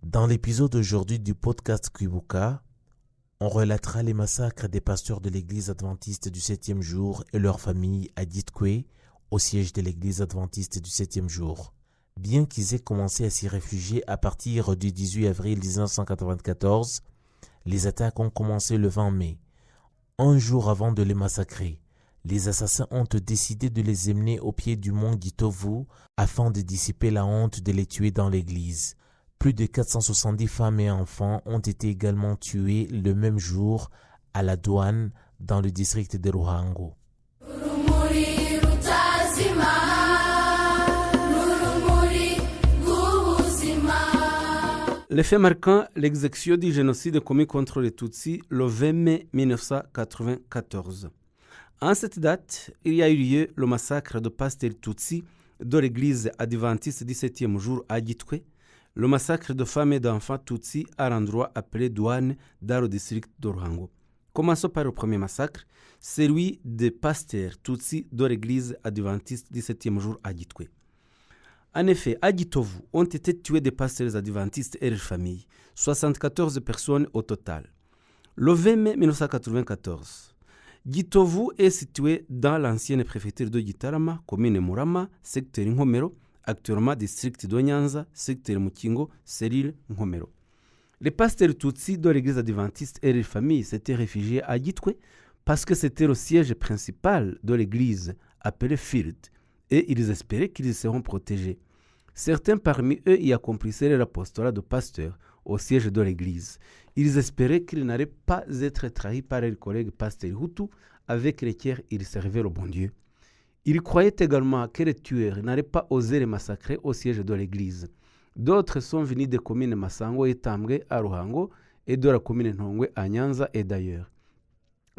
Dans l'épisode d'aujourd'hui du podcast Kwibuka, on relatera les massacres des pasteurs de l'église adventiste du 7e jour et leurs familles à Gitwe, au siège de l'église adventiste du 7e jour. Bien qu'ils aient commencé à s'y réfugier à partir du 18 avril 1994, les attaques ont commencé le 20 mai. Un jour avant de les massacrer, les assassins ont décidé de les emmener au pied du mont Gitovu afin de dissiper la honte de les tuer dans l'église. Plus de 470 femmes et enfants ont été également tués le même jour à la douane dans le district de Ruhango. Les faits marquant l'exécution du génocide commis contre les Tutsis le 20 mai 1994. En cette date, il y a eu lieu le massacre de pasteurs Tutsis de l'église adventiste du 7e jour à Gitwe, le massacre de femmes et d'enfants Tutsis à l'endroit appelé Douane dans le district de Ruhango. Commençons par le premier massacre, celui des pasteurs Tutsis de l'église adventiste du 7e jour à Gitwe. En effet, à Gitovu ont été tués des pasteurs adventistes et leurs familles, 74 personnes au total. Le 20 mai 1994, Gitovu est situé dans l'ancienne préfecture de Gitarama, commune Murama, secteur Nkomero, actuellement district de Nyanza, secteur Mukingo, cellule Nkomero. Les pasteurs Tutsis de l'église adventiste et leurs familles s'étaient réfugiés à Gitwe parce que c'était le siège principal de l'église, appelé Field, et ils espéraient qu'ils seront protégés. Certains parmi eux y accomplissaient l'apostolat de pasteur au siège de l'église. Ils espéraient qu'ils n'allaient pas être trahis par leurs collègues pasteurs Hutu avec lesquels ils servaient le bon Dieu. Ils croyaient également que les tueurs n'allaient pas oser les massacrer au siège de l'église. D'autres sont venus des communes Massango et Tambwe à Ruhango et de la commune Ntongwe à Nyanza et d'ailleurs.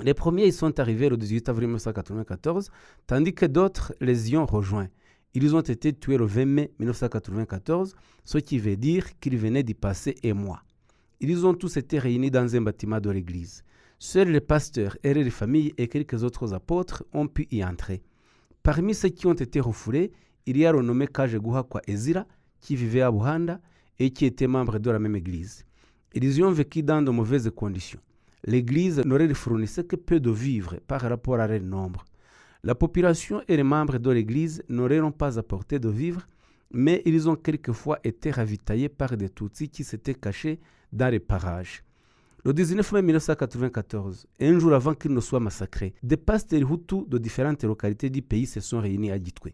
Les premiers y sont arrivés le 18 avril 1994, tandis que d'autres les y ont rejoints. Ils ont été tués le 20 mai 1994, ce qui veut dire qu'ils venaient d'y passer un mois. Ils ont tous été réunis dans un bâtiment de l'église. Seuls les pasteurs et les familles et quelques autres apôtres ont pu y entrer. Parmi ceux qui ont été refoulés, il y a le nommé Kajeguhakwa Ezira, qui vivait à Buhanda et qui était membre de la même église. Ils y ont vécu dans de mauvaises conditions. L'église n'aurait fournissé que peu de vivres par rapport à leur nombre. La population et les membres de l'église n'auraient pas apporté de vivres, mais ils ont quelquefois été ravitaillés par des Tutsis qui s'étaient cachés dans les parages. Le 19 mai 1994, un jour avant qu'ils ne soient massacrés, des pasteurs Hutus de différentes localités du pays se sont réunis à Gitwe.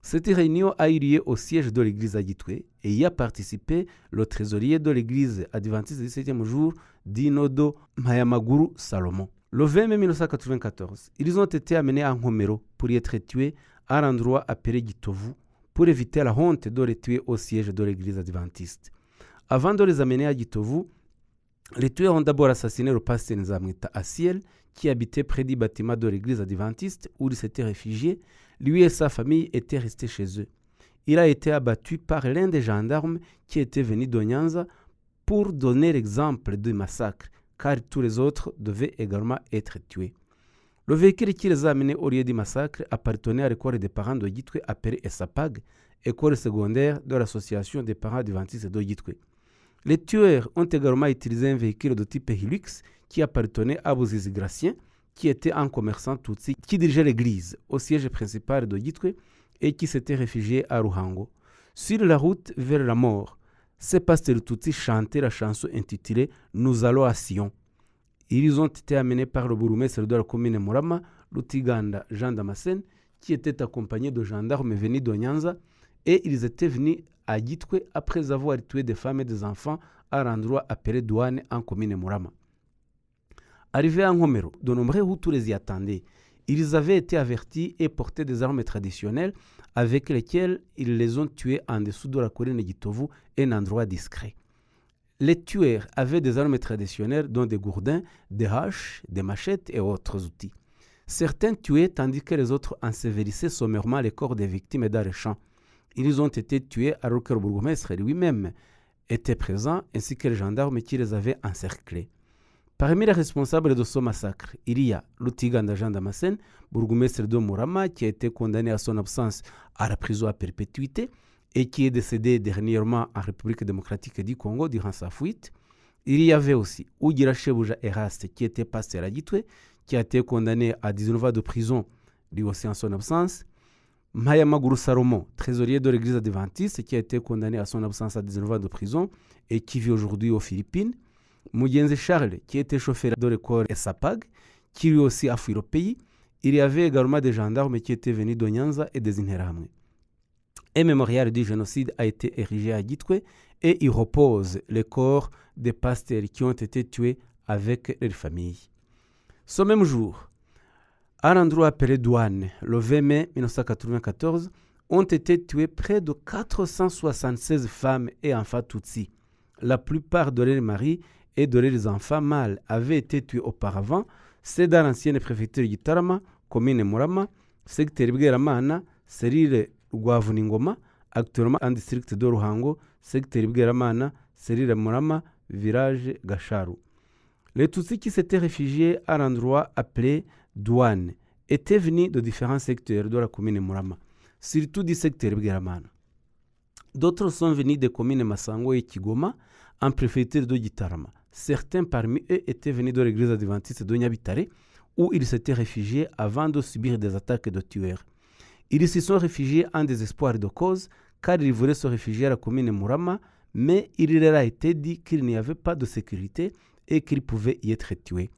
Cette réunion a eu lieu au siège de l'église à Gitwe et y a participé le trésorier de l'église adventiste du 7e jour, Dinodo Mayamaguru Salomon. Le 20 mai 1994, ils ont été amenés à Nkomero pour y être tués à l'endroit appelé Gitovu pour éviter la honte de les tuer au siège de l'église adventiste. Avant de les amener à Gitovu, les tueurs ont d'abord assassiné le pasteur Nzamwita Asiel qui habitait près du bâtiment de l'église adventiste où il s'était réfugié. Lui et sa famille étaient restés chez eux. Il a été abattu par l'un des gendarmes qui était venu de Nyanza pour donner l'exemple du massacre, car tous les autres devaient également être tués. Le véhicule qui les a amenés au lieu du massacre appartenait à l'école des parents de Gitwe appelée ESAPAG, école secondaire de l'association des parents adventistes de Gitwe. Les tueurs ont également utilisé un véhicule de type Hilux qui appartenait à Bouzizi Gratien, qui était un commerçant Tutsi qui dirigeait l'église au siège principal de Gitwe et qui s'était réfugié à Ruhango. Sur la route vers la mort, ces pasteurs Tutsi chantaient la chanson intitulée « Nous allons à Sion ». Ils ont été amenés par le bourgmestre de la commune Murama, Lutiganda Jean Damascène, qui était accompagné de gendarmes venus de Nyanza, et ils étaient venus à Gitwe après avoir tué des femmes et des enfants à l'endroit appelé Douane en commune Murama. Arrivés à Nkomero, de nombreux Hutus les y attendaient. Ils avaient été avertis et portaient des armes traditionnelles avec lesquelles ils les ont tués en dessous de la colline Gitovu, un endroit discret. Les tueurs avaient des armes traditionnelles dont des gourdins, des haches, des machettes et autres outils. Certains tuaient tandis que les autres ensevelissaient sommairement les corps des victimes dans les champs. Ils ont été tués alors que le bourgmestre lui-même était présent ainsi que les gendarmes qui les avaient encerclés. Parmi les responsables de ce massacre, il y a Lutiganda Jean Damascène, bourgmestre de Murama, qui a été condamné à son absence à la prison à perpétuité, et qui est décédé dernièrement en République démocratique du Congo durant sa fuite. Il y avait aussi Ugira Shebuja Eraste, qui était pasteur à Gitwe, qui a été condamné à 19 ans de prison, lui aussi en son absence. Maya Maguru Salomo, trésorier de l'église adventiste, qui a été condamné à son absence à 19 ans de prison et qui vit aujourd'hui aux Philippines. Mugenzi Charles, qui était chauffeur de l'école Sapag, qui lui aussi a fui le pays. Il y avait également des gendarmes qui étaient venus de Nyanza et des Interahamwe. Un mémorial du génocide a été érigé à Gitwe et il repose les corps des pasteurs qui ont été tués avec leurs familles. Ce même jour, à l'endroit appelé Douane, le 20 mai 1994, ont été tués près de 476 femmes et enfants Tutsis. La plupart de leurs maris et de leurs enfants mâles avaient été tués auparavant. C'est dans l'ancienne préfecture Gitarama, commune Murama, secteur Bweramana, Serire Rwavuningoma, actuellement en district de Ruhango, secteur Bweramana, Serire Murama, village Gasharu. Les Tutsis qui s'étaient réfugiés à l'endroit appelé Douane étaient venus de différents secteurs de la commune Murama, surtout du secteur Bweramana. D'autres sont venus des communes Masango et Kigoma, en préfecture de Gitarama. Certains parmi eux étaient venus de l'église adventiste de Nyabitare, où ils s'étaient réfugiés avant de subir des attaques de tueurs. Ils s'y sont réfugiés en désespoir de cause, car ils voulaient se réfugier à la commune Murama, mais il leur a été dit qu'il n'y avait pas de sécurité et qu'ils pouvaient y être tués.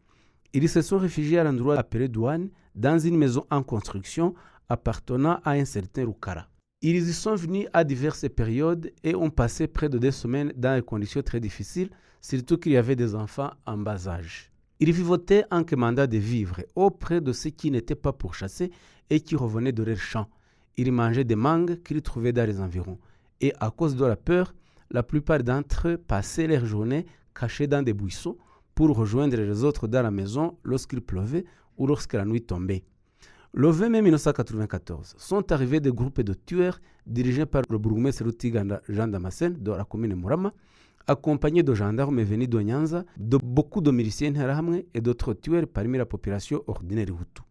Ils se sont réfugiés à l'endroit appelé Douane, dans une maison en construction appartenant à un certain Rukara. Ils y sont venus à diverses périodes et ont passé près de 2 semaines dans des conditions très difficiles, surtout qu'il y avait des enfants en bas âge. Ils vivotaient en commandant de vivres auprès de ceux qui n'étaient pas pourchassés et qui revenaient de leurs champs. Ils mangeaient des mangues qu'ils trouvaient dans les environs. Et à cause de la peur, la plupart d'entre eux passaient leur journée cachés dans des buissons pour rejoindre les autres dans la maison lorsqu'il pleuvait ou lorsque la nuit tombait. Le 20 mai 1994, sont arrivés des groupes de tueurs dirigés par le bourgmestre Rutiganda Jean Damascène de la commune Murama, accompagnés de gendarmes venus de Nyanza, de beaucoup de miliciens Interahamwe et d'autres tueurs parmi la population ordinaire Hutu.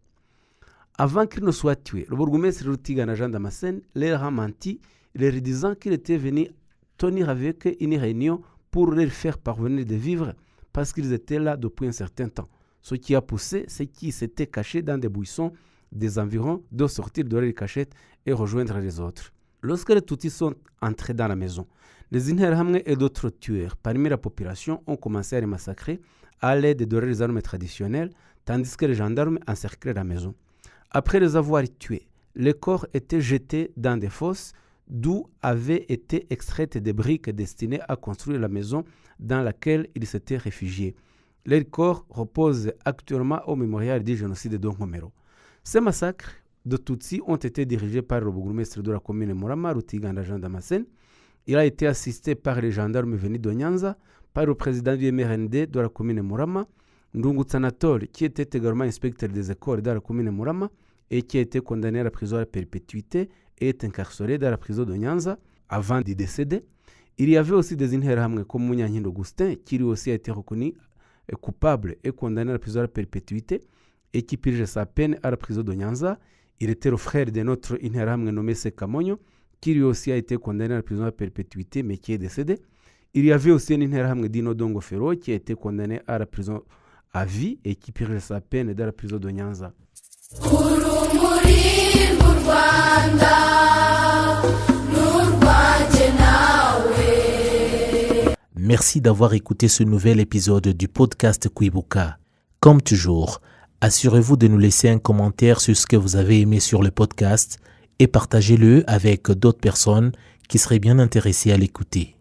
Avant qu'ils ne soient tués, le bourgmestre Rutiganda Jean Damascène leur a menti, leur disant qu'il était venu tenir avec eux une réunion pour leur faire parvenir des vivres parce qu'ils étaient là depuis un certain temps. Ce qui a poussé ceux qui s'étaient cachés dans des buissons des environs de sortir de leur cachette et rejoindre les autres. Lorsque les Tutsis sont entrés dans la maison, les Interahamwe et d'autres tueurs parmi la population ont commencé à les massacrer à l'aide de leurs armes traditionnelles, tandis que les gendarmes encerclaient la maison. Après les avoir tués, les corps étaient jetés dans des fosses d'où avaient été extraites des briques destinées à construire la maison dans laquelle ils s'étaient réfugiés. Leurs corps reposent actuellement au mémorial du génocide de Ngomero. Ces massacres de Tutsis ont été dirigés par le bourgmestre de la commune Murama, Rutiganda Jean Damascène. Il a été assisté par les gendarmes venus de Nyanza, par le président du MRND de la commune Murama, Ndungu Tsanatol, qui était également inspecteur des écoles dans la commune Murama et qui a été condamné à la prison à perpétuité et est incarcéré dans la prison de Nyanza avant d'y décéder. Il y avait aussi des Interahamwe comme Munyankindo Augustin, qui lui aussi a été reconnu coupable et condamné à la prison à perpétuité et qui purge sa peine à la prison de Nyanza. Il était le frère de notre Interahamwe nommé Sekamonyo, qui lui aussi a été condamné à la prison à perpétuité mais qui est décédé. Il y avait aussi un Interahamwe Dino Dongo Fero qui a été condamné à la prison à vie et qui purge sa peine dans la prison de Nyanza. Merci d'avoir écouté ce nouvel épisode du podcast Kwibuka. Comme toujours, assurez-vous de nous laisser un commentaire sur ce que vous avez aimé sur le podcast et partagez-le avec d'autres personnes qui seraient bien intéressées à l'écouter.